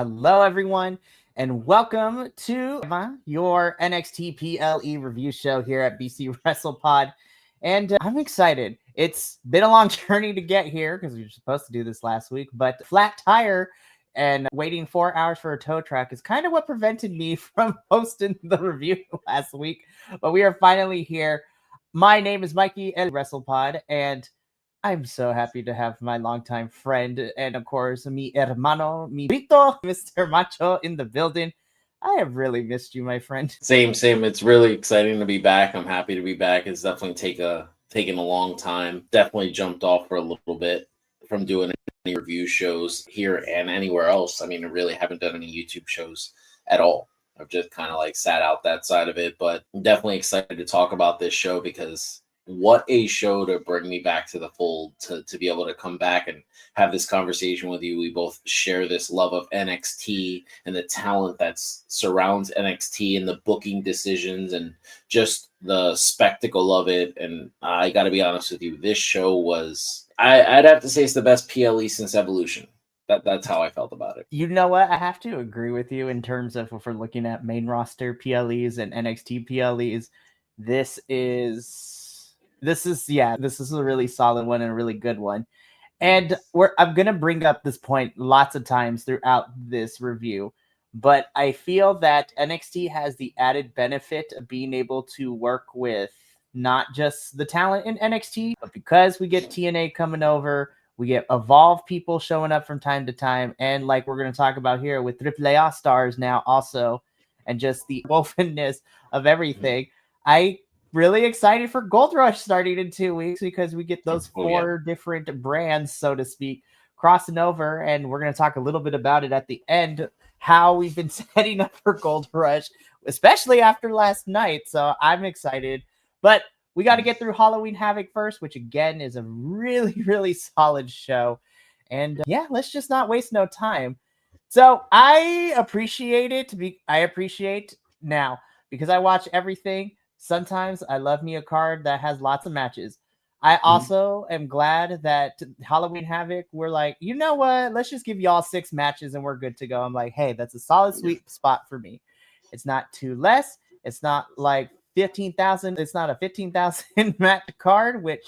Hello, everyone, and welcome to your NXT PLE review show here at BC Wrestle Pod. And I'm excited. It's been a long journey to get here because we were supposed to do this last week, but flat tire and waiting 4 hours for a tow truck is kind of what prevented me from hosting the review last week. But we are finally here. My name is Mikey at Wrestle Pod, and I'm so happy to have my longtime friend and, of course, mi hermano, mi brito, Mr. Macho in the building. I have really missed you, my friend. Same. It's really exciting to be back. I'm happy to be back. It's definitely taken a long time. Definitely jumped off for a little bit from doing any review shows here and anywhere else. I mean, I really haven't done any YouTube shows at all. I've just kind of like sat out that side of it, but I'm definitely excited to talk about this show because what a show to bring me back to the fold, to be able to come back and have this conversation with you. We both share this love of NXT and the talent that surrounds NXT and the booking decisions and just the spectacle of it. And I got to be honest with you, this show was, I'd have to say it's the best PLE since Evolution. That's how I felt about it. You know what? I have to agree with you in terms of if we're looking at main roster PLEs and NXT PLEs. This is a really solid one and a really good one. And I'm going to bring up this point lots of times throughout this review, but I feel that NXT has the added benefit of being able to work with not just the talent in NXT, but because we get TNA coming over, we get Evolve people showing up from time to time. And like we're going to talk about here with AAA stars now also, and just the wovenness of everything. I really excited for Gold Rush starting in 2 weeks because we get those four different brands, so to speak, crossing over. And we're going to talk a little bit about it at the end, how we've been setting up for Gold Rush, especially after last night. So I'm excited. But we got to get through Halloween Havoc first, which again is a really, really solid show. And let's just not waste no time. So I appreciate now because I watch everything. Sometimes I love me a card that has lots of matches. I also am glad that Halloween Havoc, we're like, you know what? Let's just give y'all 6 matches and we're good to go. I'm like, hey, that's a solid sweet spot for me. It's not too less. It's not like 15,000. It's not a 15,000 match card, which,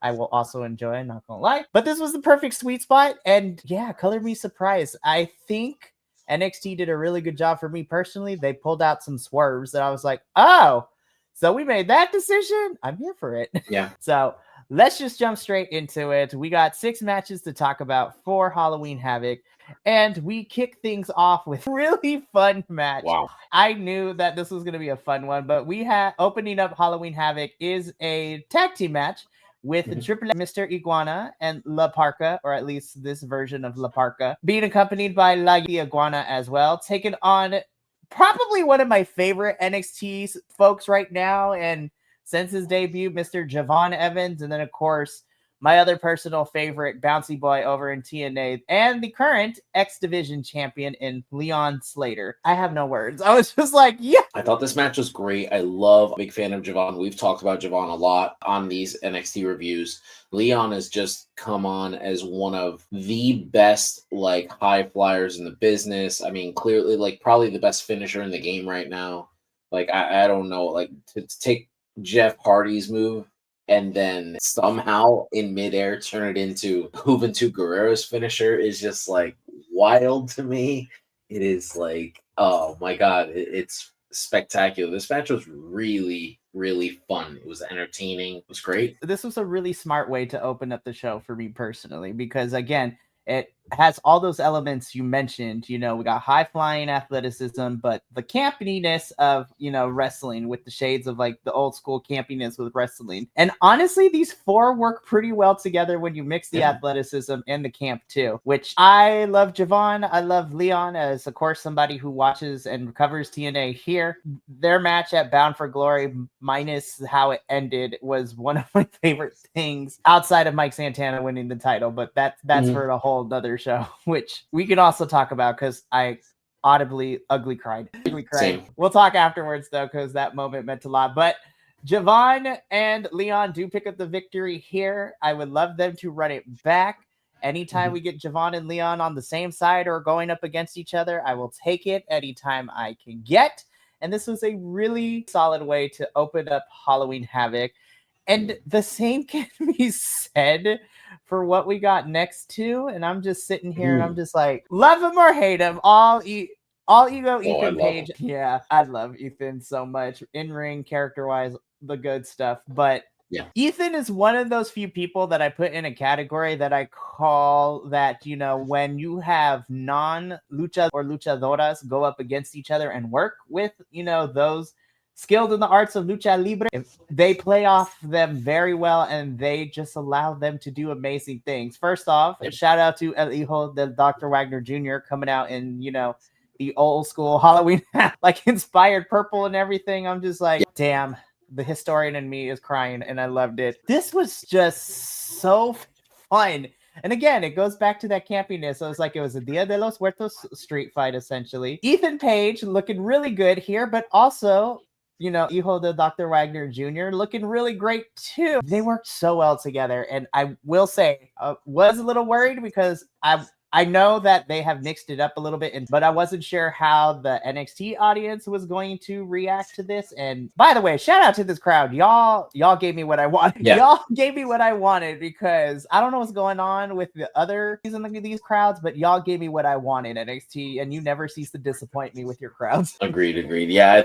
I will also enjoy. I'm not going to lie. But this was the perfect sweet spot. And colored me surprised. I think NXT did a really good job for me personally. They pulled out some swerves that I was like, oh, so we made that decision. I'm here for it. Yeah. So let's just jump straight into it. We got 6 matches to talk about for Halloween Havoc. And we kick things off with a really fun match. Wow. I knew that this was going to be a fun one, but we had opening up Halloween Havoc is a tag team match with Triple Mr. Iguana and La Parca, or at least this version of La Parca, being accompanied by La Iguana as well, taking on probably one of my favorite NXT folks right now, and since his debut, Mr. Javon Evans, and then of course my other personal favorite, Bouncy Boy over in TNA, and the current X Division champion in Leon Slater. I have no words. I was just like, yeah. I thought this match was great. I love, big fan of Javon. We've talked about Javon a lot on these NXT reviews. Leon has just come on as one of the best, like, high flyers in the business. I mean, clearly, like, probably the best finisher in the game right now. Like, I don't know, like, to take Jeff Hardy's move and then somehow in midair turn it into Juventud Guerrero's finisher is just like wild to me. It is like, oh my God, it's spectacular. This match was really, really fun. It was entertaining. It was great. This was a really smart way to open up the show for me personally, because again, it has all those elements you mentioned. We got high flying athleticism, but the campiness of, wrestling with the shades of like the old school campiness with wrestling. And honestly, these 4 work pretty well together when you mix the athleticism and the camp too, which I love Javon. I love Leon as, of course, somebody who watches and covers TNA here. Their match at Bound for Glory, minus how it ended, was one of my favorite things outside of Mike Santana winning the title. But that's for a whole other show, which we can also talk about because I audibly ugly cried. Same. We'll talk afterwards though, because that moment meant a lot. But Javon and Leon do pick up the victory here. I would love them to run it back. Anytime we get Javon and Leon on the same side or going up against each other, I will take it anytime I can get. And this was a really solid way to open up Halloween Havoc. And the same can be said for what we got next too. And I'm just sitting here and I'm just like, love him or hate him, all ego Ethan Page. Yeah, I love Ethan so much. In ring, character wise, the good stuff. But yeah, Ethan is one of those few people that I put in a category that I call that, you know, when you have non-lucha or luchadoras go up against each other and work with, you know, those skilled in the arts of lucha libre, they play off them very well and they just allow them to do amazing things. First off, shout out to El Hijo del Dr. Wagner Jr. coming out in, you know, the old school Halloween, like inspired purple and everything. I'm just like, damn, the historian in me is crying and I loved it. This was just so fun. And again, it goes back to that campiness. So it's like it was a Dia de los Muertos street fight, essentially. Ethan Page looking really good here, but also, you know, Hijo de Dr. Wagner Jr. looking really great too. They worked so well together. And I will say, I was a little worried because I know that they have mixed it up a little bit, but I wasn't sure how the NXT audience was going to react to this. And by the way, shout out to this crowd. Y'all gave me what I wanted. Yeah. Y'all gave me what I wanted because I don't know what's going on with the other season of these crowds, but y'all gave me what I wanted, NXT, and you never cease to disappoint me with your crowds. Agreed. Yeah,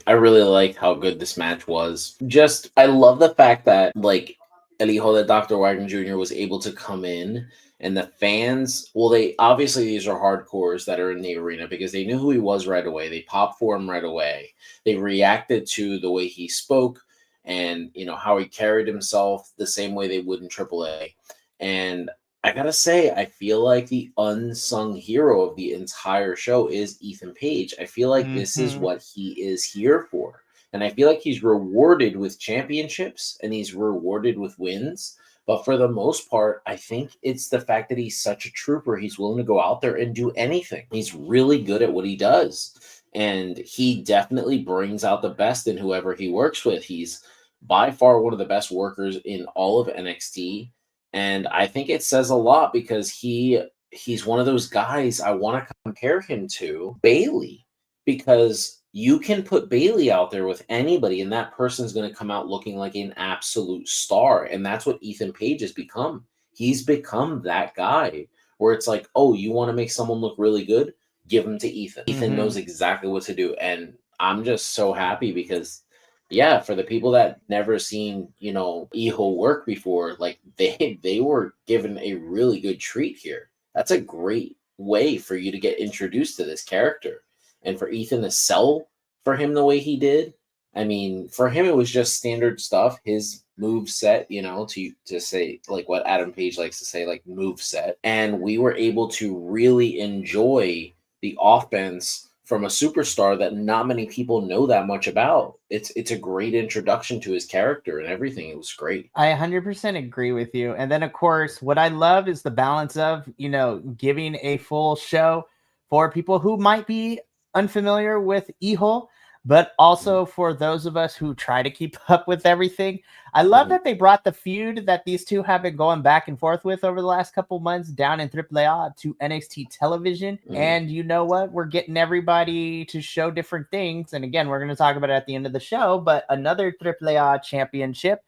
I really like how good this match was. Just, I love the fact that, like, El Hijo de Dr. Wagner Jr. was able to come in. And the fans, well, they obviously these are hardcores that are in the arena because they knew who he was right away. They popped for him right away. They reacted to the way he spoke and, you know, how he carried himself the same way they would in AAA. And I gotta say, I feel like the unsung hero of the entire show is Ethan Page. I feel like this is what he is here for. And I feel like he's rewarded with championships and he's rewarded with wins. But for the most part, I think it's the fact that he's such a trooper. He's willing to go out there and do anything. He's really good at what he does. And he definitely brings out the best in whoever he works with. He's by far one of the best workers in all of NXT. And I think it says a lot because he's one of those guys I want to compare him to Bailey, because you can put Bailey out there with anybody and that person's going to come out looking like an absolute star. And that's what Ethan Page has become. He's become that guy where it's like, oh, you want to make someone look really good? Give him to Ethan. Ethan knows exactly what to do. And I'm just so happy because, yeah, for the people that never seen, you know, Hijo work before, like they were given a really good treat here. That's a great way for you to get introduced to this character. And for Ethan to sell for him the way he did, I mean, for him, it was just standard stuff. His move set, you know, to say like what Adam Page likes to say, like move set. And we were able to really enjoy the offense from a superstar that not many people know that much about. It's a great introduction to his character and everything. It was great. I 100% agree with you. And then, of course, what I love is the balance of, you know, giving a full show for people who might be unfamiliar with Hijo, but also for those of us who try to keep up with everything. I love that they brought the feud that these two have been going back and forth with over the last couple months down in AAA to NXT television. And you know what? We're getting everybody to show different things. And again, we're going to talk about it at the end of the show, but another AAA championship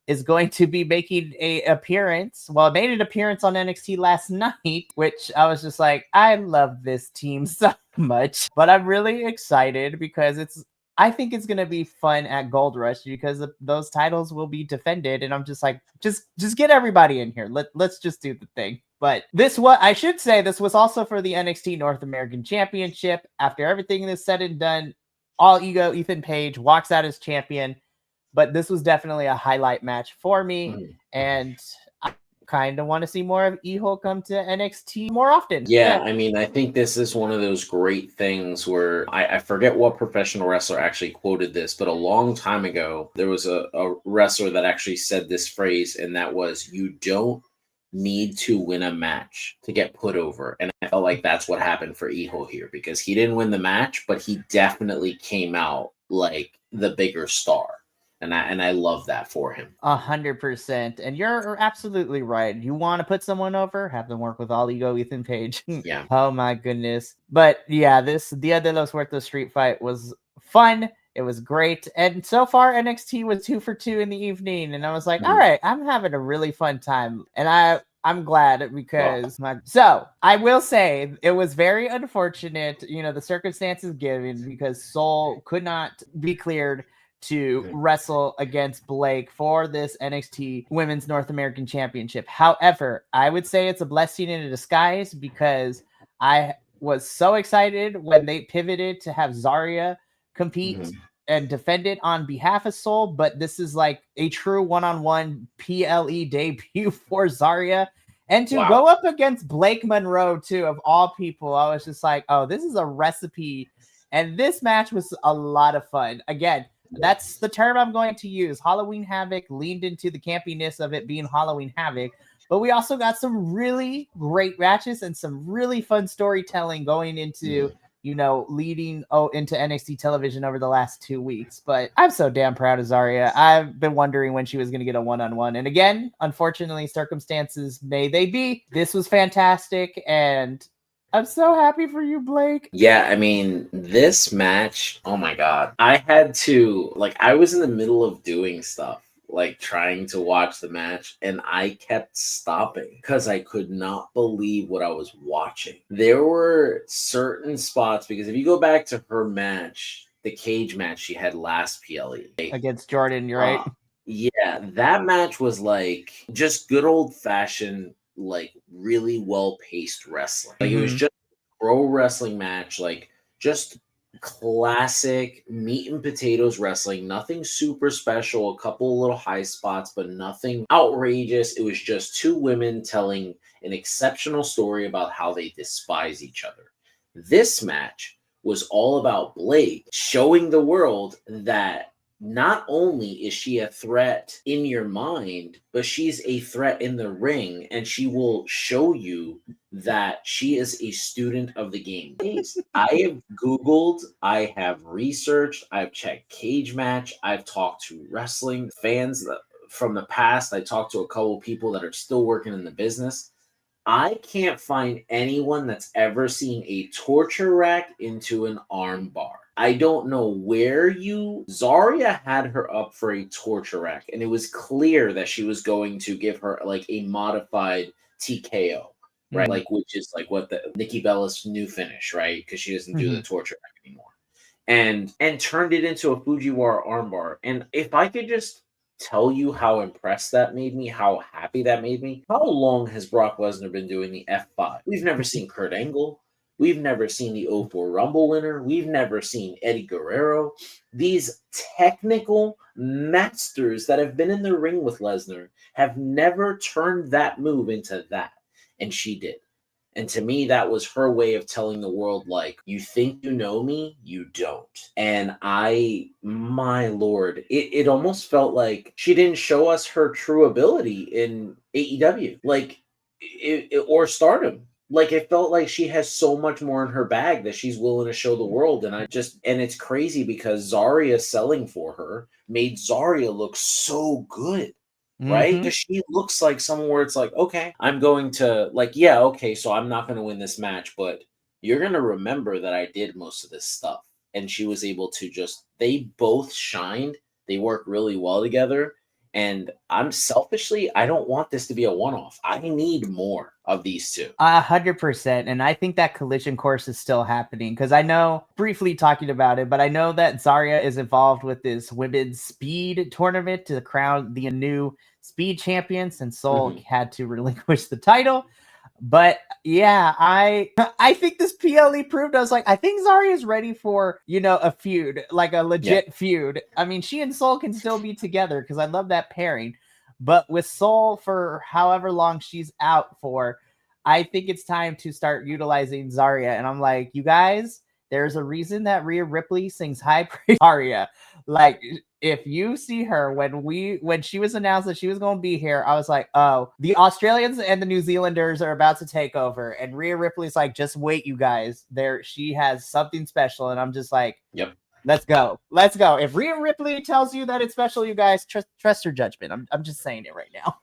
is going to be making a appearance. Well, it made an appearance on NXT last night, which I was just like, I love this team so much. But I'm really excited because I think it's going to be fun at Gold Rush because those titles will be defended. And I'm just like, just get everybody in here. Let's just do the thing. But this was also for the NXT North American Championship. After everything is said and done, all ego Ethan Page walks out as champion. But this was definitely a highlight match for me. And I kind of want to see more of Hijo come to NXT more often. Yeah, I mean, I think this is one of those great things where I forget what professional wrestler actually quoted this, but a long time ago, there was a wrestler that actually said this phrase, and that was, you don't need to win a match to get put over. And I felt like that's what happened for Hijo here, because he didn't win the match, but he definitely came out like the bigger star. And I love that for him. 100%. And you're absolutely right. You want to put someone over, have them work with All Ego, Ethan Page. Yeah. Oh my goodness. But yeah, this Dia de los Muertos street fight was fun. It was great. And so far, NXT was 2 for 2 in the evening. And I was like, all right, I'm having a really fun time. And I'm glad because so I will say it was very unfortunate, the circumstances given, because Soul could not be cleared to wrestle against Blake for this NXT Women's North American Championship. However, I would say it's a blessing in a disguise, because I was so excited when they pivoted to have Zarya compete and defend it on behalf of Soul, but this is like a true one-on-one PLE debut for Zarya. And to go up against Blake Monroe, too, of all people, I was just like, oh, this is a recipe. And this match was a lot of fun. Again, that's the term I'm going to use. Halloween Havoc leaned into the campiness of it being Halloween Havoc, but we also got some really great matches and some really fun storytelling going into, leading into NXT television over the last 2 weeks. But I'm so damn proud of Zarya. I've been wondering when she was going to get a one-on-one. And again, unfortunately, circumstances may they be. This was fantastic, and I'm so happy for you, Blake. Yeah, I mean, this match, oh my God. I had to, I was in the middle of doing stuff, trying to watch the match, and I kept stopping because I could not believe what I was watching. There were certain spots, because if you go back to her match, the cage match she had last PLE. Against Jordan, you're right. Yeah, that match was just good old-fashioned, really well-paced wrestling. It was just a pro wrestling match, just classic meat and potatoes wrestling. Nothing super special, a couple little high spots, but nothing outrageous. It was just two women telling an exceptional story about how they despise each other. This match was all about Blake showing the world that not only is she a threat in your mind, but she's a threat in the ring, and she will show you that she is a student of the game. I have Googled, I have researched, I've checked Cage Match, I've talked to wrestling fans from the past. I talked to a couple of people that are still working in the business. I can't find anyone that's ever seen a torture rack into an arm bar. I don't know where Zarya had her up for a torture rack, and it was clear that she was going to give her a modified TKO, right? Which is what the Nikki Bella's new finish, right? Because she doesn't do the torture rack anymore, and turned it into a Fujiwara armbar. And if I could just tell you how impressed that made me, how happy that made me. How long has Brock Lesnar been doing the F5? We've never seen Kurt Angle. We've never seen the 04 Rumble winner. We've never seen Eddie Guerrero. These technical masters that have been in the ring with Lesnar have never turned that move into that. And she did. And to me, that was her way of telling the world, you think you know me, you don't. And my Lord, it almost felt like she didn't show us her true ability in AEW, or Stardom. It felt like she has so much more in her bag that she's willing to show the world. And it's crazy because Zarya selling for her made Zarya look so good. Right? Because she looks like someone where it's okay, I'm going to so I'm not going to win this match, but you're going to remember that I did most of this stuff. And she was able to they both shined. They work really well together. And I don't want this to be a one-off. I need more of these two. 100%. And I think that collision course is still happening, because I know, briefly talking about it, but I know that Zarya is involved with this women's speed tournament to crown the new speed champions, and Soul had to relinquish the title. But yeah, I think this PLE proved, I think Zarya is ready for, a feud, a legit feud. I mean, she and Soul can still be together, because I love that pairing. But with Soul, for however long she's out for, I think it's time to start utilizing Zarya. And I'm like, you guys, there's a reason that Rhea Ripley sings high praise Zarya. If you see her when she was announced that she was going to be here, I was like, oh, the Australians and the New Zealanders are about to take over. And Rhea Ripley's just wait, you guys. She has something special. And I'm just like, yep. Let's go. Let's go. If Rhea Ripley tells you that it's special, you guys trust her judgment. I'm just saying it right now.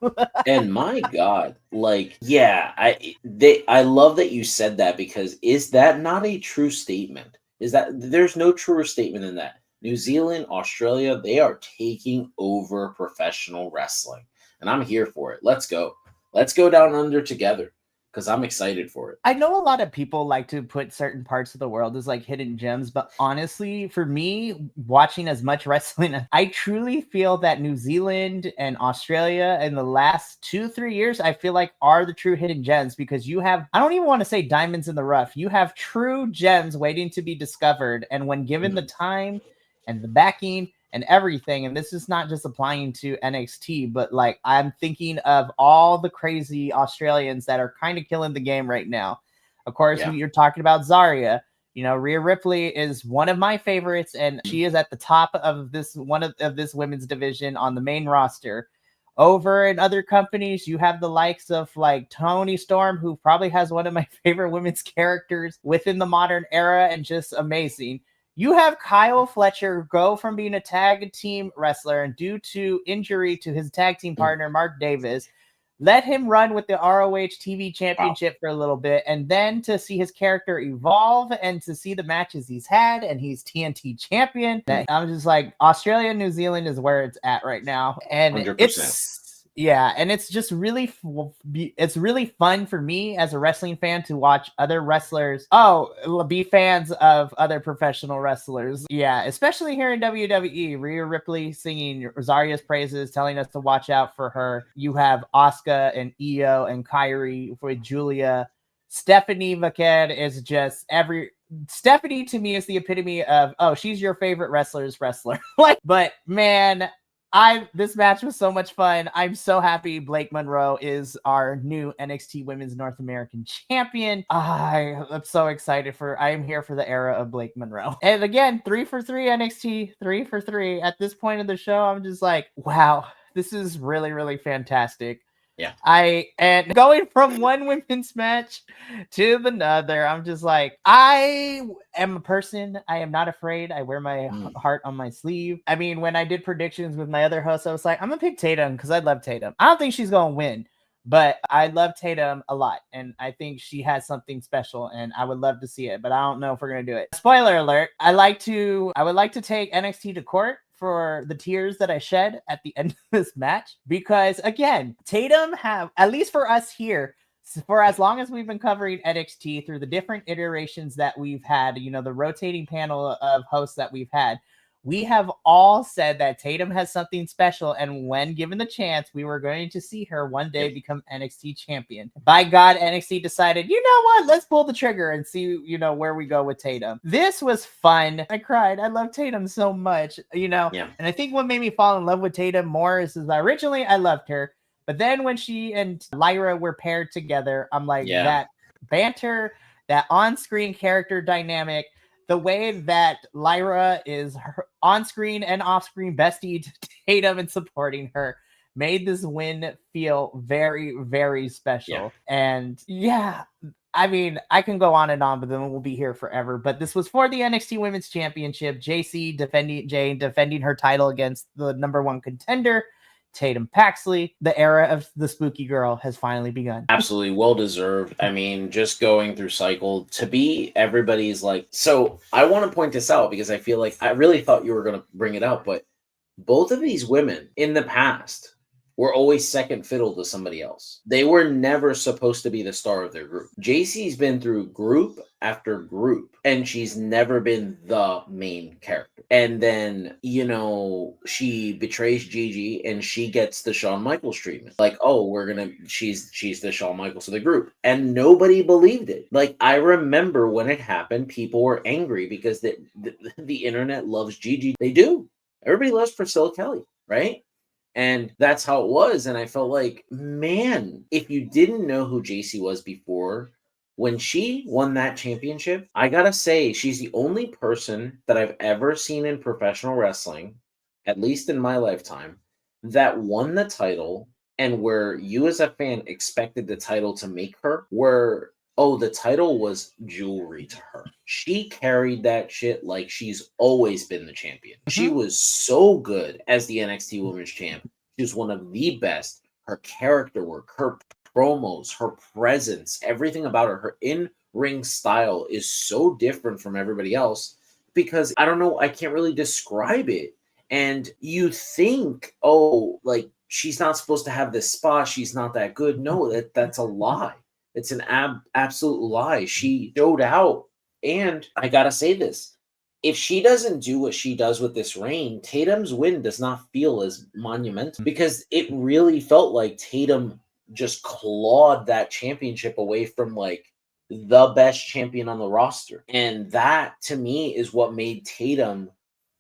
And my God, like, yeah, I love that you said that, because is that not a true statement? Is that there's no truer statement than that? New Zealand, Australia, they are taking over professional wrestling, and I'm here for it. Let's go. Let's go down under together, because I'm excited for it. I know a lot of people like to put certain parts of the world as like hidden gems, but honestly, for me, watching as much wrestling, I truly feel that New Zealand and Australia in the last 2-3 years, I feel like are the true hidden gems, because you have, I don't even want to say diamonds in the rough. You have true gems waiting to be discovered. And when given the time and the backing and everything, and this is not just applying to NXT, but like I'm thinking of all the crazy Australians that are kind of killing the game right now. Of course, you're talking about Zarya. You know, Rhea Ripley is one of my favorites, and she is at the top of this of this women's division on the main roster. Over in other companies, you have the likes of like Toni Storm, who probably has one of my favorite women's characters within the modern era, and just amazing. You have Kyle Fletcher go from being a tag team wrestler, and due to injury to his tag team partner, Mark Davis, let him run with the ROH TV championship for a little bit, and then to see his character evolve and to see the matches he's had, and he's TNT champion. I'm just like, Australia and New Zealand is where it's at right now. And 100%. and it's just really, it's really fun for me as a wrestling fan to watch other wrestlers, be fans of other professional wrestlers. Yeah, especially here in WWE, Rhea Ripley singing Zarya's praises, telling us to watch out for her. You have Asuka and Io and Kairi with Julia. Stephanie McMahon is just Stephanie to me is the epitome of, she's your favorite wrestler's wrestler. But man, this match was so much fun. I'm so happy Blake Monroe is our new NXT Women's North American Champion. I'm so excited I am here for the era of Blake Monroe. And again, 3 for 3 NXT, 3 for 3. At this point of the show, I'm just like, wow, this is really, really fantastic. Yeah. And going from one women's match to another, I'm just like, I am a person. I am not afraid. I wear my heart on my sleeve. I mean, when I did predictions with my other hosts, I was like, I'm gonna pick Tatum because I love Tatum. I don't think she's gonna win, but I love Tatum a lot, and I think she has something special, and I would love to see it, but I don't know if we're gonna do it. Spoiler alert: I would like to take NXT to court for the tears that I shed at the end of this match, because again, Tatum at least for us here, for as long as we've been covering NXT through the different iterations that we've had, the rotating panel of hosts that we've had, we have all said that Tatum has something special, and when given the chance, we were going to see her one day become NXT champion. By God, NXT decided, you know what? Let's pull the trigger and see, where we go with Tatum. This was fun. I cried. I love Tatum so much, And I think what made me fall in love with Tatum more is that originally I loved her, but then when she and Lyra were paired together, I'm like, that banter, that on-screen character dynamic, the way that Lyra is her on-screen and off-screen bestie to Tatum and supporting her made this win feel very, very special. And I mean, I can go on and on, but then we'll be here forever. But this was for the NXT Women's Championship. JC defending her title against the number one contender, Tatum Paxley. The era of the spooky girl has finally begun. Absolutely well deserved. I mean, just going through cycle to be everybody's like, so I want to point this out because I feel like I really thought you were going to bring it up, but both of these women in the past were always second fiddle to somebody else. They were never supposed to be the star of their group. JC's been through group after group, and she's never been the main character. And then, she betrays Gigi, and she gets the Shawn Michaels treatment. Like, she's the Shawn Michaels of the group. And nobody believed it. Like, I remember when it happened, people were angry because the internet loves Gigi. They do. Everybody loves Priscilla Kelly, right? And that's how it was. And I felt like, man, if you didn't know who JC was before, when she won that championship, I gotta say, she's the only person that I've ever seen in professional wrestling, at least in my lifetime, that won the title and where you as a fan expected the title to make her, where oh, the title was jewelry to her. She carried that shit like she's always been the champion. She was so good as the NXT Women's Champ. She was one of the best. Her character work, her promos, her presence, everything about her in-ring style is so different from everybody else because I don't know, I can't really describe it. And you think, oh, like she's not supposed to have this spot, she's not that good. No, that's a lie. It's an absolute lie. She showed out. And I got to say this. If she doesn't do what she does with this reign, Tatum's win does not feel as monumental because it really felt like Tatum just clawed that championship away from like the best champion on the roster. And that to me is what made Tatum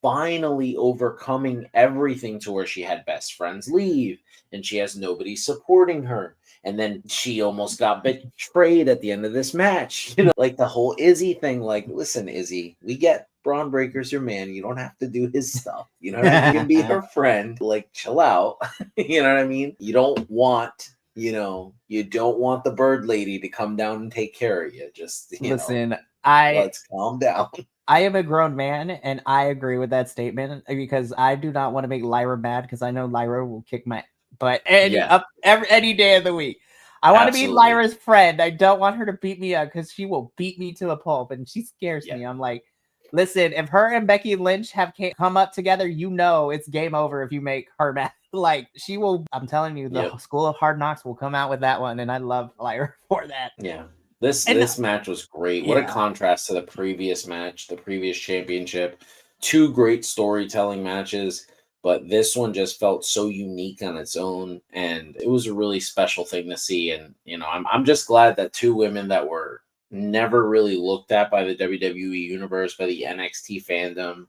finally overcoming everything to where she had best friends leave and she has nobody supporting her. And then she almost got betrayed at the end of this match. You know, like the whole Izzy thing. Like, listen, Izzy, we get Braun Breaker's your man. You don't have to do his stuff. You know, you can be her friend. Like, chill out. You know what I mean? You don't want the bird lady to come down and take care of you. Just listen, let's calm down. I am a grown man, and I agree with that statement because I do not want to make Lyra mad because I know Lyra will kick my butt any day of the week. I want to be Lyra's friend. I don't want her to beat me up because she will beat me to a pulp, and she scares me. I'm like, listen, if her and Becky Lynch have come up together, you know it's game over if you make her mad. Like, she will, I'm telling you, the School of Hard Knocks will come out with that one, and I love Lyra for that. Yeah. This match was great. What a contrast to the previous match, the previous championship. Two great storytelling matches, but this one just felt so unique on its own, and it was a really special thing to see. And I'm just glad that two women that were never really looked at by the WWE universe, by the NXT fandom,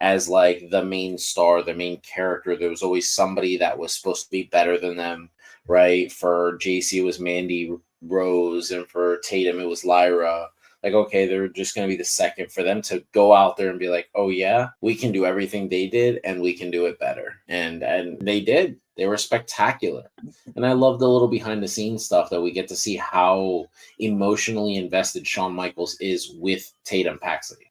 as like the main star, the main character. There was always somebody that was supposed to be better than them, right? For JC it was Mandy Rose, and for Tatum it was Lyra. Like, okay, they're just going to be the second. For them to go out there and be like, oh yeah, we can do everything they did and we can do it better. And they did. They were spectacular. And I love the little behind the scenes stuff that we get to see how emotionally invested Shawn Michaels is with Tatum Paxley.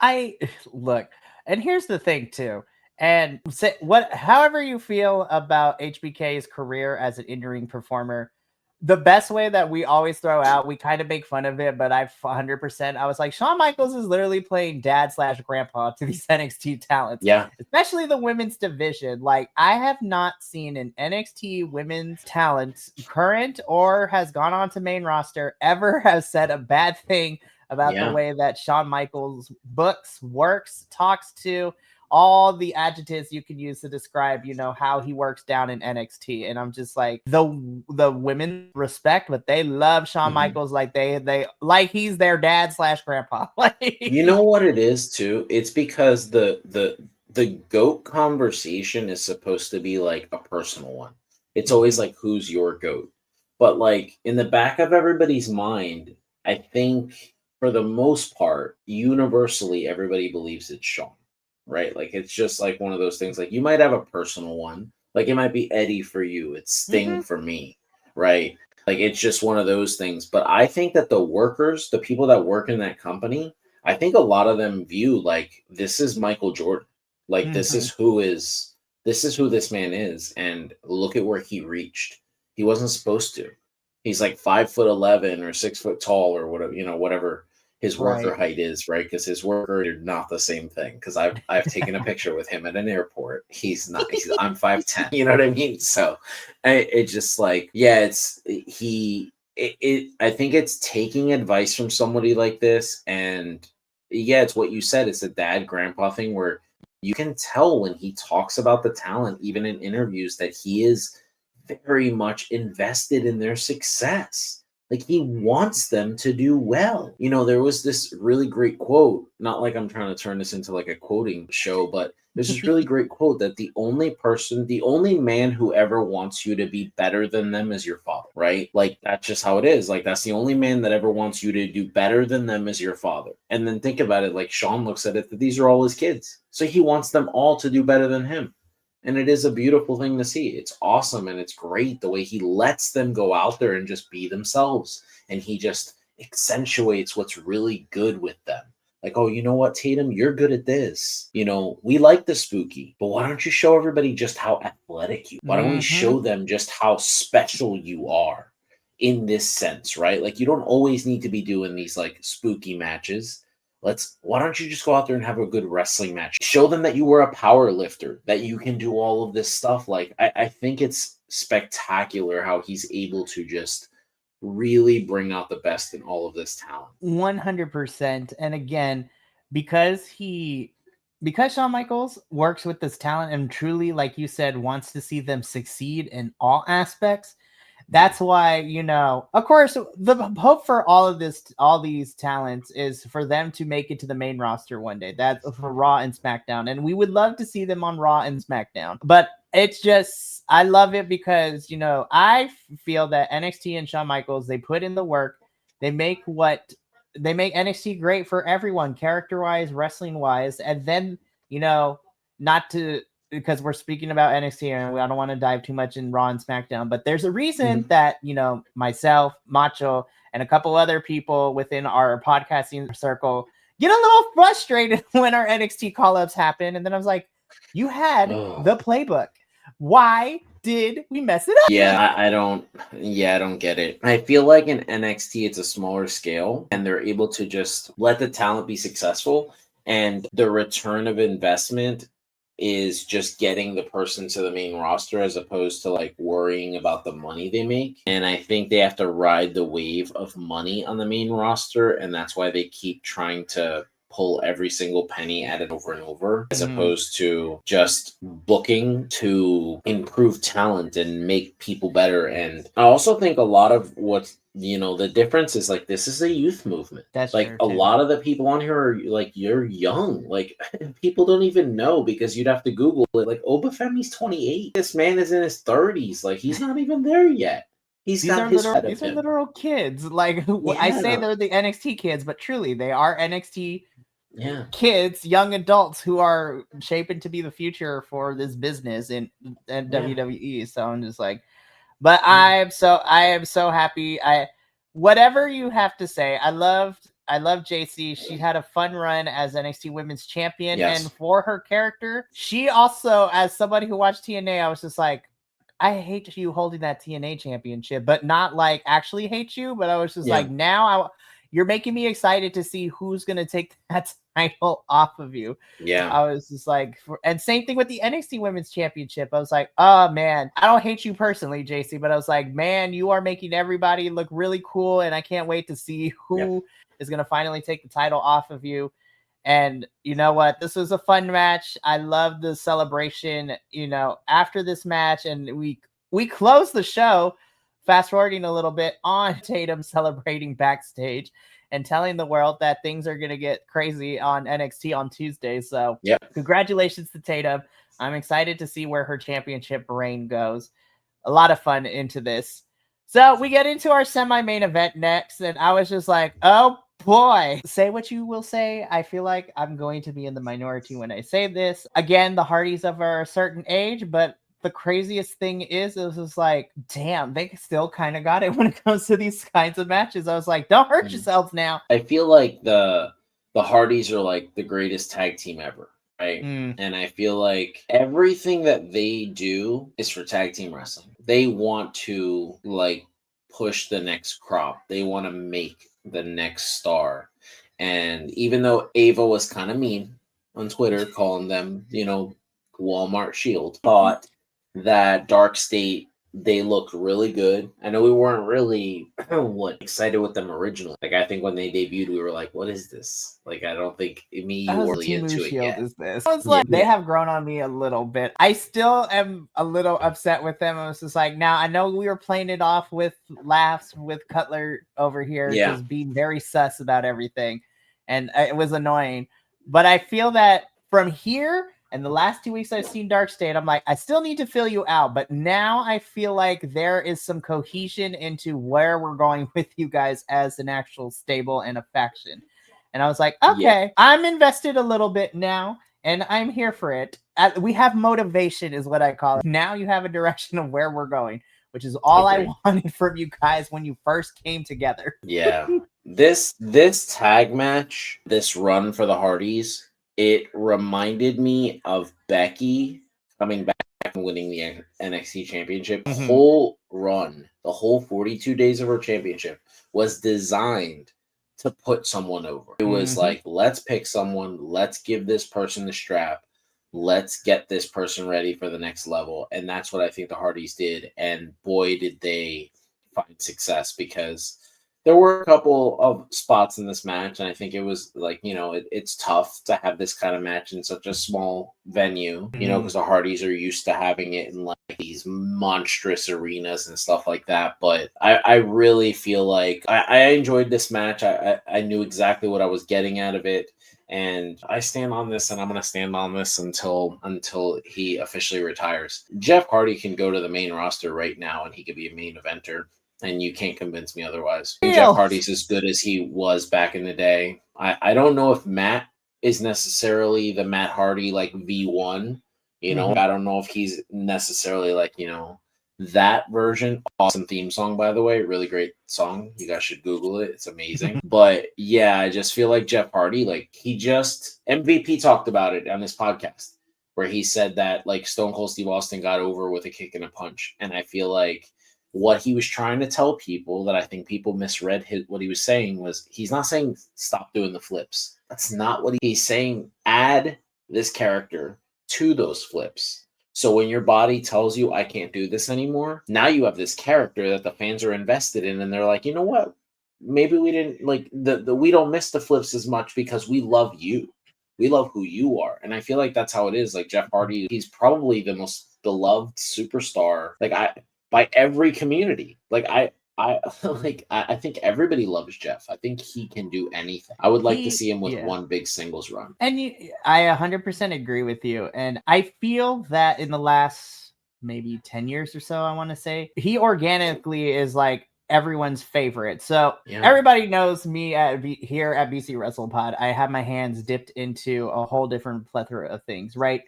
Look, and here's the thing too. And however you feel about HBK's career as an in-ring performer, the best way that we always throw out, we kind of make fun of it, but 100%, I was like, Shawn Michaels is literally playing dad/grandpa to these NXT talents. Yeah. Especially the women's division. Like, I have not seen an NXT women's talent, current or has gone on to main roster, ever has said a bad thing about the way that Shawn Michaels books, works, talks to, all the adjectives you can use to describe, how he works down in NXT. And I'm just like, the women respect, but they love Shawn Michaels like they like he's their dad/grandpa. You know what it is too? It's because the GOAT conversation is supposed to be like a personal one. It's always like, who's your GOAT? But like in the back of everybody's mind, I think for the most part, universally, everybody believes it's Shawn. Right? Like, it's just like one of those things. Like, you might have a personal one. Like, it might be Eddie for you. It's Sting for me. Right? Like, it's just one of those things. But I think that the workers, the people that work in that company, I think a lot of them view like, this is Michael Jordan. Like, this is who this man is. And look at where he reached. He wasn't supposed to. He's like 5'11" or 6 foot tall or whatever, whatever his worker height is, right? Because his worker are not the same thing. Because I've taken a picture with him at an airport. I'm 5'10". You know what I mean? So it just like, I think it's taking advice from somebody like this, and it's what you said. It's a dad grandpa thing where you can tell when he talks about the talent, even in interviews, that he is very much invested in their success. Like, he wants them to do well. There was this really great quote, not like I'm trying to turn this into like a quoting show, but there's this really great quote that the only man who ever wants you to be better than them is your father, right? Like, that's just how it is. Like, that's the only man that ever wants you to do better than them is your father. And then think about it, like Shawn looks at it, that these are all his kids. So he wants them all to do better than him. And it is a beautiful thing to see. It's awesome and it's great the way he lets them go out there and just be themselves. And he just accentuates what's really good with them. Like, oh, you know what, Tatum, you're good at this. You know, we like the spooky, but why don't you show everybody just how athletic you? Why don't we show them just how special you are in this sense, right? Like, you don't always need to be doing these like spooky matches. Why don't you just go out there and have a good wrestling match? Show them that you were a power lifter, that you can do all of this stuff. Like, I think it's spectacular how he's able to just really bring out the best in all of this talent. 100%. And again, because Shawn Michaels works with this talent and truly, like you said, wants to see them succeed in all aspects. That's why, you know, of course, the hope for all these talents is for them to make it to the main roster one day. That's for Raw and SmackDown. And we would love to see them on Raw and SmackDown. But it's just, I love it because, you know, I feel that NXT and Shawn Michaels, they put in the work. They make NXT great for everyone, character-wise, wrestling-wise. And then, you know, because we're speaking about NXT and I don't want to dive too much in Raw and SmackDown, but there's a reason that, you know, myself, Macho, and a couple other people within our podcasting circle get a little frustrated when our NXT call-ups happen. And then I was like, you had the playbook. Why did we mess it up? Yeah, I don't get it. I feel like in NXT, it's a smaller scale and they're able to just let the talent be successful, and the return of investment is just getting the person to the main roster as opposed to like worrying about the money they make. And I think they have to ride the wave of money on the main roster, and that's why they keep trying to pull every single penny at it over and over, as opposed to just booking to improve talent and make people better. And I also think a lot of what's, you know, the difference is like, this is a youth movement. That's like a lot of the people on here are like, you're young. Like, people don't even know because you'd have to Google it. Like, Obafemi's 28. This man is in his 30s. Like, he's not even there yet. These are literal kids. Like, I say they're the NXT kids, but truly they are NXT kids, young adults who are shaping to be the future for this business and WWE. So I'm just like, but I am so happy. Whatever you have to say, I love JC. She had a fun run as NXT Women's Champion, and for her character, she also, as somebody who watched TNA, I was just like, I hate you holding that TNA championship, but not like actually hate you, but I was just like, now you're making me excited to see who's going to take that title off of you. Yeah. I was just like, and same thing with the NXT Women's Championship. I was like, oh man, I don't hate you personally, JC, but I was like, man, you are making everybody look really cool. And I can't wait to see who is going to finally take the title off of you. And you know what? This was a fun match. I love the celebration, you know, after this match. And we closed the show, fast forwarding a little bit, on Tatum celebrating backstage and telling the world that things are going to get crazy on NXT on Tuesday. So congratulations to Tatum. I'm excited to see where her championship reign goes. A lot of fun into this. So we get into our semi-main event next. And I was just like, oh boy, say what you will say. I feel like I'm going to be in the minority when I say this. Again, the Hardys of a certain age, but the craziest thing is, it was just like, damn, they still kind of got it when it comes to these kinds of matches. I was like, don't hurt yourselves now. I feel like the Hardys are like the greatest tag team ever, right? And I feel like everything that they do is for tag team wrestling. They want to like push the next crop. They want to make the next star. And even though Ava was kind of mean on Twitter, calling them, you know, Walmart Shield, thought that Dark State, they looked really good. I know we weren't really excited with them originally. Like, I think when they debuted, we were like, what is this? Like, I don't think you were really into it yet. Is this? I was like, they have grown on me a little bit. I still am a little upset with them. I was just like, now I know we were playing it off with laughs with Cutler over here, just being very sus about everything. And it was annoying. But I feel that from here, and the last 2 weeks I've seen Dark State, I'm like, I still need to fill you out. But now I feel like there is some cohesion into where we're going with you guys as an actual stable and a faction. And I was like, okay, I'm invested a little bit now, and I'm here for it. We have motivation is what I call it. Now you have a direction of where we're going, which is all I wanted from you guys when you first came together. Yeah. This tag match, this run for the Hardys, it reminded me of Becky coming back and winning the NXT championship. The whole run, the whole 42 days of her championship was designed to put someone over. It was like, let's pick someone, let's give this person the strap, let's get this person ready for the next level. And that's what I think the Hardys did. And boy, did they find success, because there were a couple of spots in this match, and I think it was like, it's tough to have this kind of match in such a small venue, because the Hardys are used to having it in like these monstrous arenas and stuff like that. But I really feel like I enjoyed this match. I knew exactly what I was getting out of it. And I stand on this, and I'm going to stand on this until he officially retires. Jeff Hardy can go to the main roster right now, and he could be a main eventer. And you can't convince me otherwise. Jeff Hardy's as good as he was back in the day. I don't know if Matt is necessarily the Matt Hardy like V1. I don't know if he's necessarily like, that version. Awesome theme song, by the way. Really great song. You guys should Google it. It's amazing. But yeah, I just feel like Jeff Hardy, like MVP talked about it on this podcast, where he said that like Stone Cold Steve Austin got over with a kick and a punch. And I feel like what he was trying to tell people, that I think people misread what he was saying, was he's not saying stop doing the flips. That's not what he's saying. Add this character to those flips. So when your body tells you I can't do this anymore, now you have this character that the fans are invested in, and they're like, you know what? Maybe we didn't like we don't miss the flips as much because we love you. We love who you are. And I feel like that's how it is. Like Jeff Hardy, he's probably the most beloved superstar. By every community. I think everybody loves Jeff. I think he can do anything. I would like to see him with one big singles run. And I 100% agree with you. And I feel that in the last maybe 10 years or so, I want to say, he organically is like everyone's favorite. So everybody knows me here at BC Wrestle Pod. I have my hands dipped into a whole different plethora of things, right?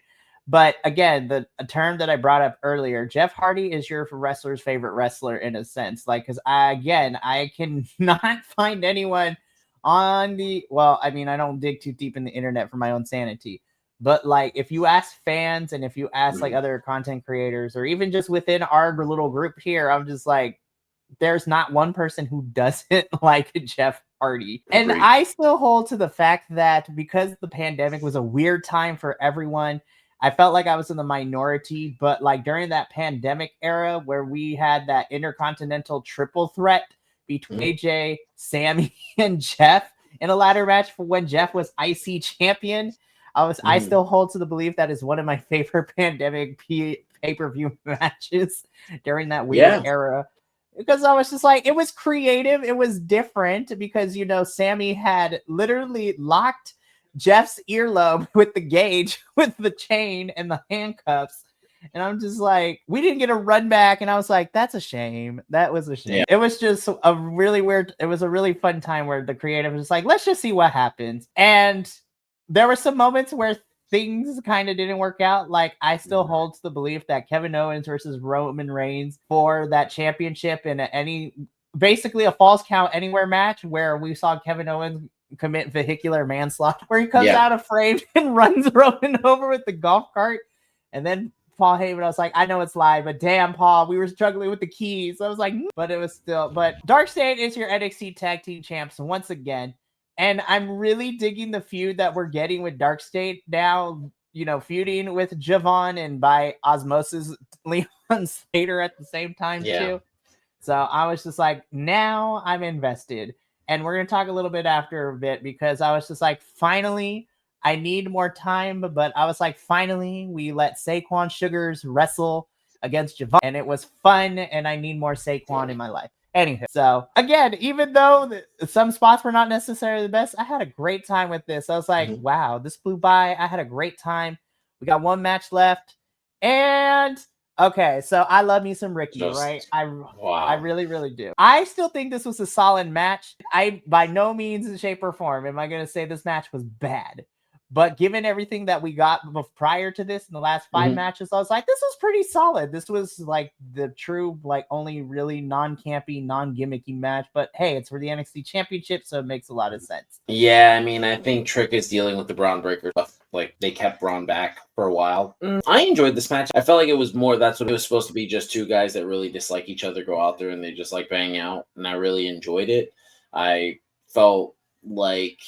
But again, a term that I brought up earlier, Jeff Hardy is your wrestler's favorite wrestler in a sense. Like, because I cannot find anyone on I don't dig too deep in the internet for my own sanity. But like, if you ask fans and if you ask like other content creators, or even just within our little group here, I'm just like, there's not one person who doesn't like Jeff Hardy. Agreed. And I still hold to the fact that because the pandemic was a weird time for everyone, I felt like I was in the minority, but like during that pandemic era where we had that intercontinental triple threat between AJ, Sammy, and Jeff in a ladder match for when Jeff was IC champion, I still hold to the belief that is one of my favorite pandemic pay-per-view matches during that weird era. Because I was just like, it was creative, it was different, because Sammy had literally locked Jeff's earlobe with the gauge, with the chain and the handcuffs. And I'm just like, we didn't get a run back. And I was like, that's a shame. That was a shame. Yeah. It was just a really weird, it was a really fun time where the creative was like, let's just see what happens. And there were some moments where things kind of didn't work out. Like, I still hold to the belief that Kevin Owens versus Roman Reigns for that championship in basically a false count anywhere match, where we saw Kevin Owens commit vehicular manslaughter, where he comes out of frame and runs Roman over with the golf cart. And then Paul Heyman, I was like, I know it's live, but damn, Paul, we were struggling with the keys. I was like, but it was still, but Dark State is your NXT Tag Team Champs once again. And I'm really digging the feud that we're getting with Dark State now, feuding with Javon, and by osmosis, Leon Slater at the same time too. So I was just like, now I'm invested. And we're going to talk a little bit after a bit, because I was just like, finally, I need more time. But I was like, finally, we let Saquon Sugars wrestle against Javon. And it was fun. And I need more Saquon in my life. Anywho, so again, even though some spots were not necessarily the best, I had a great time with this. I was like, wow, this flew by. I had a great time. We got one match left. And okay, so I love me some Ricky, right? I really, really do. I still think this was a solid match. I, by no means, in shape or form, am I going to say this match was bad. But given everything that we got prior to this in the last 5 matches, I was like, this was pretty solid. This was like the true, like only really non-campy, non-gimmicky match. But hey, it's for the NXT Championship, so it makes a lot of sense. Yeah, I mean, I think Trick is dealing with the Braun Breaker stuff. Like, they kept Braun back for a while. I enjoyed this match. I felt like it was more, that's what it was supposed to be, just two guys that really dislike each other go out there and they just like bang out. And I really enjoyed it. I felt like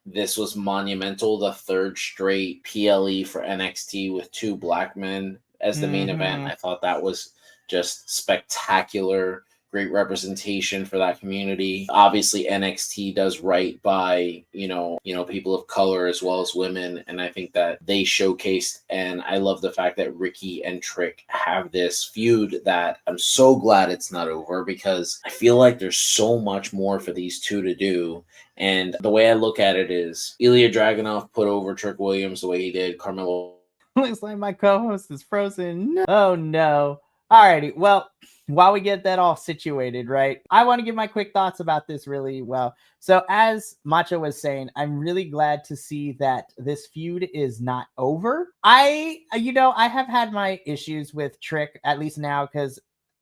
this was monumental, the third straight PLE for NXT with 2 black men as the main event. I thought that was just spectacular. Great representation for that community. Obviously, NXT does right by, you know, people of color as well as women. And I think that they showcased, and I love the fact that Ricky and Trick have this feud that I'm so glad it's not over, because I feel like there's so much more for these two to do. And the way I look at it is Ilya Dragunov put over Trick Williams the way he did. Carmelo. Looks like my co-host is frozen. No. Oh no. Alrighty, well, while we get that all situated, right, I want to give my quick thoughts about this really well. So as Macho was saying, I'm really glad to see that this feud is not over. I have had my issues with Trick, at least now, because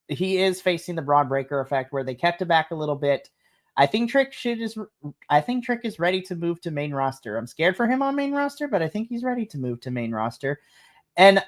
he is facing the Braun Breaker effect where they kept it back a little bit. I think Trick is ready to move to main roster. I'm scared for him on main roster, but I think he's ready to move to main roster. And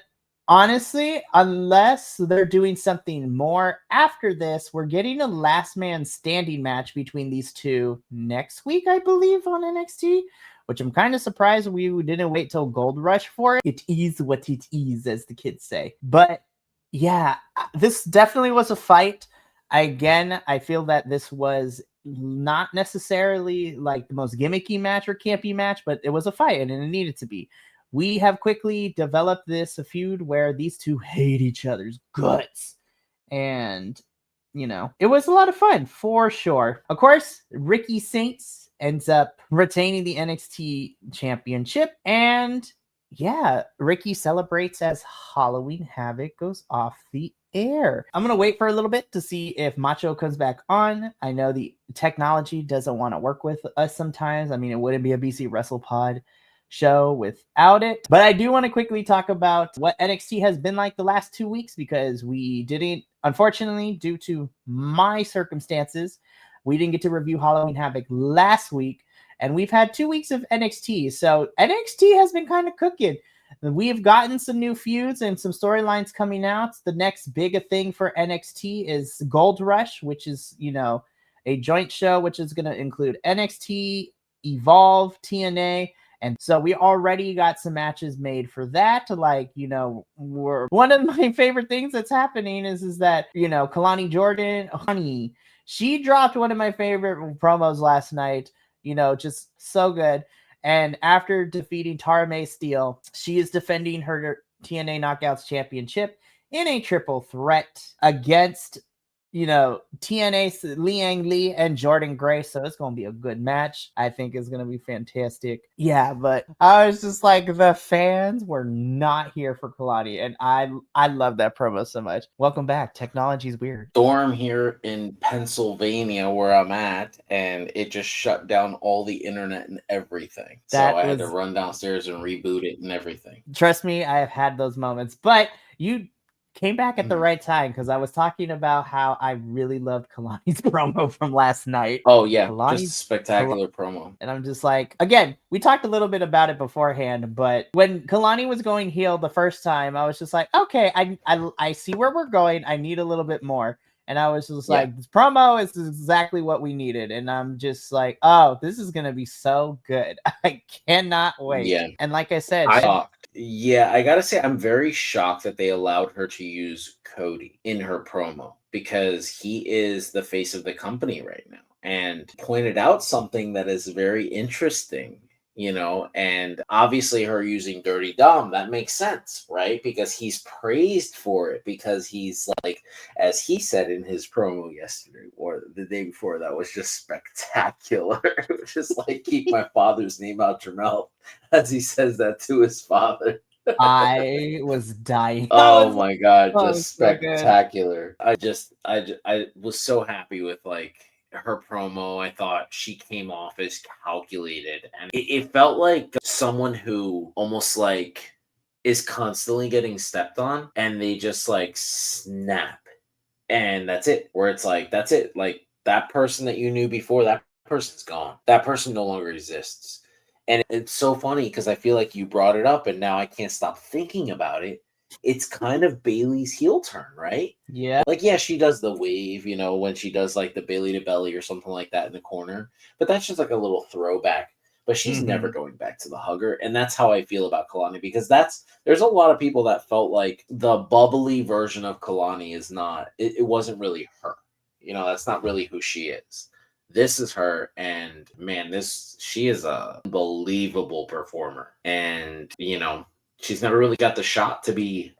honestly, unless they're doing something more after this, we're getting a last man standing match between these two next week, I believe, on NXT, which I'm kind of surprised we didn't wait till Gold Rush for it. It is what it is, as the kids say. But yeah, this definitely was a fight. I feel that this was not necessarily like the most gimmicky match or campy match, but it was a fight and it needed to be. We have quickly developed this feud where these two hate each other's guts. And, it was a lot of fun for sure. Of course, Ricky Saints ends up retaining the NXT Championship. And yeah, Ricky celebrates as Halloween Havoc goes off the air. I'm going to wait for a little bit to see if Macho comes back on. I know the technology doesn't want to work with us sometimes. I mean, it wouldn't be a BC Wrestle Pod show without it. But I do want to quickly talk about what NXT has been like the last 2 weeks, because we didn't, unfortunately, due to my circumstances, we didn't get to review Halloween Havoc last week. And we've had 2 weeks of NXT. So NXT has been kind of cooking. We've gotten some new feuds and some storylines coming out. The next big thing for NXT is Gold Rush, which is, a joint show, which is going to include NXT, Evolve, TNA. And so we already got some matches made for that. One of my favorite things that's happening is that, Kalani Jordan, honey, she dropped one of my favorite promos last night, just so good. And after defeating Tara Mae Steele, she is defending her TNA Knockouts Championship in a triple threat against, TNA's Liang Lee and Jordan Grace. So it's going to be a good match. I think it's going to be fantastic. Yeah, but I was just like, the fans were not here for Kalani. And I love that promo so much. Welcome back. Technology's weird. Storm here in Pennsylvania where I'm at, and it just shut down all the internet and everything. So I had to run downstairs and reboot it and everything. Trust me, I have had those moments. But you came back at the right time, because I was talking about how I really loved Kalani's promo from last night. Oh, yeah. Just a spectacular promo. And I'm just like, again, we talked a little bit about it beforehand, but when Kalani was going heel the first time, I was just like, okay, I see where we're going. I need a little bit more. And I was just like, this promo is exactly what we needed. And I'm just like, oh, this is going to be so good. I cannot wait. Yeah. And like I said, I gotta say, I'm very shocked that they allowed her to use Cody in her promo, because he is the face of the company right now, and pointed out something that is very interesting, and obviously her using Dirty Dom, that makes sense, right? Because he's praised for it, because he's like, as he said in his promo yesterday or the day before, that was just spectacular. It was just like, keep my father's name out your mouth, as he says that to his father. I was dying. Oh my God, just spectacular. I was so happy with her promo. I thought she came off as calculated, and it felt like someone who almost like is constantly getting stepped on, and they just like snap, and that's it. Where it's like, that's it. Like that person that you knew before, that person's gone. That person no longer exists. And it's so funny because I feel like you brought it up, and now I can't stop thinking about it. It's kind of Bailey's heel turn, right? Yeah. Like, yeah, she does the wave, when she does like the Bailey to belly or something like that in the corner, but that's just like a little throwback. But she's never going back to the hugger, and that's how I feel about Kalani, because there's a lot of people that felt like the bubbly version of Kalani is not. It wasn't really her. That's not really who she is. This is her, and man, she is a unbelievable performer, and she's never really got the shot to be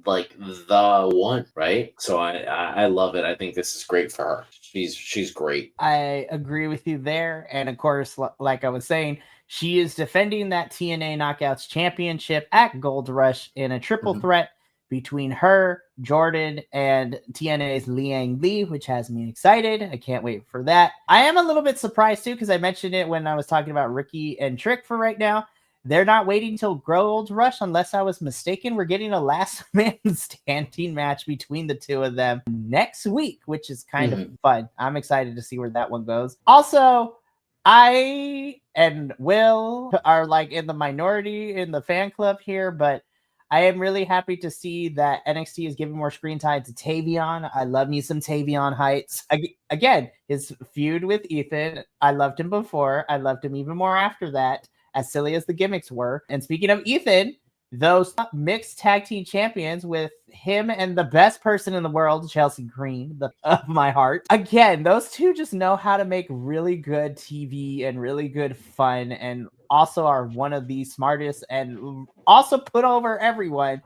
like the one, right? So I love it. I think this is great for her. She's great. I agree with you there. And of course, like I was saying, she is defending that TNA Knockouts Championship at Gold Rush in a triple threat between her, Jordan, and TNA's Liang Li, which has me excited. I can't wait for that. I am a little bit surprised too, because I mentioned it when I was talking about Ricky and Trick for right now. They're not waiting till Gold Rush, unless I was mistaken. We're getting a last man standing match between the two of them next week, which is kind of fun. I'm excited to see where that one goes. Also, I and Will are like in the minority in the fan club here, but I am really happy to see that NXT is giving more screen time to Tavion. I love me some Tavion Heights. Again, his feud with Ethan, I loved him before. I loved him even more after that, as silly as the gimmicks were. And speaking of Ethan, those mixed tag team champions with him and the best person in the world, Chelsea Green, of my heart. Again, those two just know how to make really good TV and really good fun, and also are one of the smartest and also put over everyone.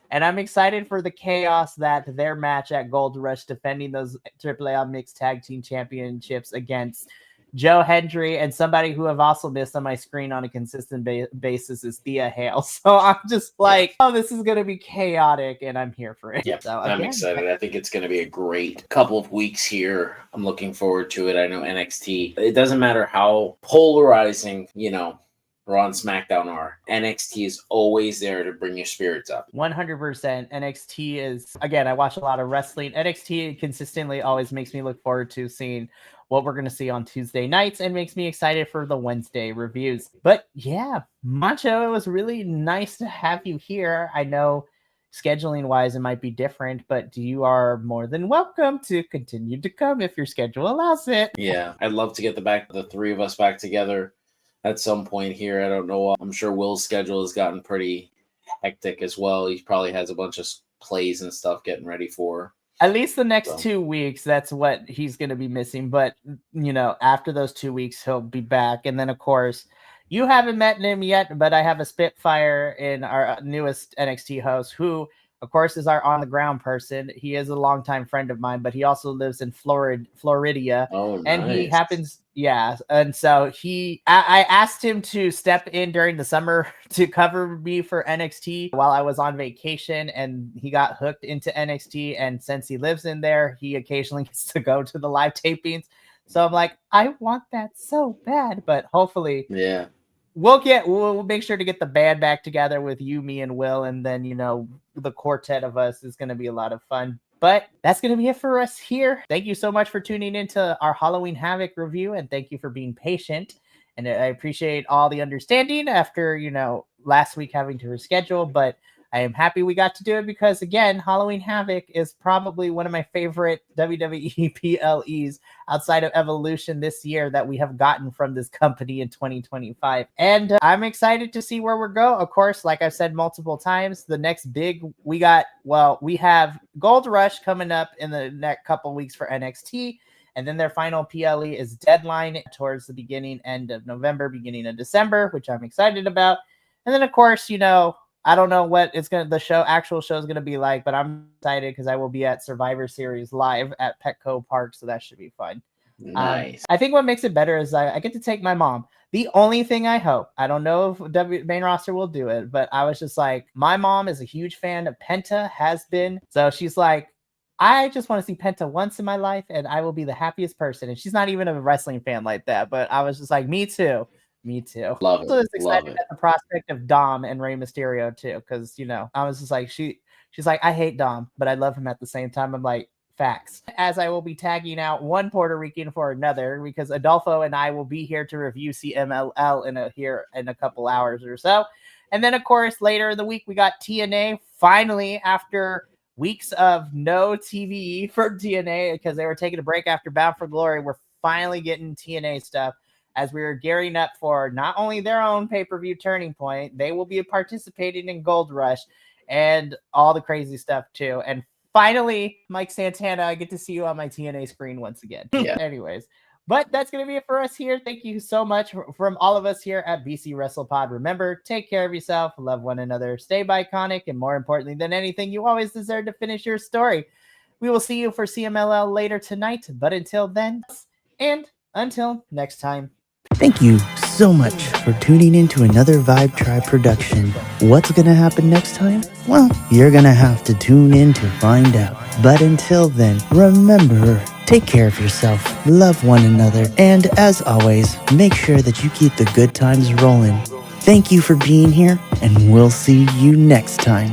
And I'm excited for the chaos that their match at Gold Rush, defending those AAA mixed tag team championships against Joe Hendry, and somebody who I've also missed on my screen on a consistent basis is Thea Hale. So I'm just like, oh, this is going to be chaotic, and I'm here for it. Yeah, so, I'm excited. I think it's going to be a great couple of weeks here. I'm looking forward to it. I know NXT, it doesn't matter how polarizing, Raw and SmackDown are. NXT is always there to bring your spirits up. 100%. NXT is, again, I watch a lot of wrestling. NXT consistently always makes me look forward to seeing what we're going to see on Tuesday nights, and makes me excited for the Wednesday reviews. But yeah, Macho, it was really nice to have you here. I know scheduling wise it might be different, but you are more than welcome to continue to come if your schedule allows it. Yeah, I'd love to get the three of us back together at some point here. I don't know. I'm sure Will's schedule has gotten pretty hectic as well. He probably has a bunch of plays and stuff getting ready for. At least the next 2 weeks, that's what he's going to be missing. But, after those 2 weeks, he'll be back. And then, of course, you haven't met him yet, but I have a Spitfire in our newest NXT host, who, of course, is our on-the-ground person. He is a longtime friend of mine, but he also lives in Florida. Oh, nice. And he happens... Yeah, and so I asked him to step in during the summer to cover me for NXT while I was on vacation, and he got hooked into NXT, and since he lives in there, he occasionally gets to go to the live tapings. So I'm like, I want that so bad, but hopefully, yeah, we'll make sure to get the band back together with you, me, and Will, and then the quartet of us is going to be a lot of fun. But that's going to be it for us here. Thank you so much for tuning into our Halloween Havoc review, and thank you for being patient. And I appreciate all the understanding after, last week having to reschedule, but I am happy we got to do it because, again, Halloween Havoc is probably one of my favorite WWE PLEs outside of Evolution this year that we have gotten from this company in 2025. And I'm excited to see where we go. Of course, like I've said multiple times, the next big we have Gold Rush coming up in the next couple weeks for NXT. And then their final PLE is Deadline towards the end of November, beginning of December, which I'm excited about. And then, of course, I don't know what actual show is going to be like, but I'm excited because I will be at Survivor Series live at Petco Park, so that should be fun. Nice. I think what makes it better is I get to take my mom. The only thing I hope, I don't know if main roster will do it, but I was just like, my mom is a huge fan of Penta, has been. So she's like, I just want to see Penta once in my life, and I will be the happiest person. And she's not even a wrestling fan like that, but I was just like, me too. Me too. Love So I was it. Love excited it. at the prospect of Dom and Rey Mysterio too, because I was just like, she's like, I hate Dom, but I love him at the same time. I'm like, facts. As I will be tagging out one Puerto Rican for another, because Adolfo and I will be here to review CMLL here in a couple hours or so. And then, of course, later in the week, we got TNA finally after weeks of no TV for TNA because they were taking a break after Bound for Glory. We're finally getting TNA stuff as we were gearing up for not only their own pay-per-view Turning Point, they will be participating in Gold Rush and all the crazy stuff too. And finally, Mike Santana, I get to see you on my TNA screen once again. Yeah. Anyways, but that's going to be it for us here. Thank you so much from all of us here at BC WrestlePod. Remember, take care of yourself, love one another, stay Bi-Conic, and more importantly than anything, you always deserve to finish your story. We will see you for CMLL later tonight, but until then, and until next time. Thank you so much for tuning in to another Vibe Tribe production. What's gonna happen next time? Well, you're gonna have to tune in to find out. But until then, remember, take care of yourself, love one another, and as always, make sure that you keep the good times rolling. Thank you for being here, and we'll see you next time.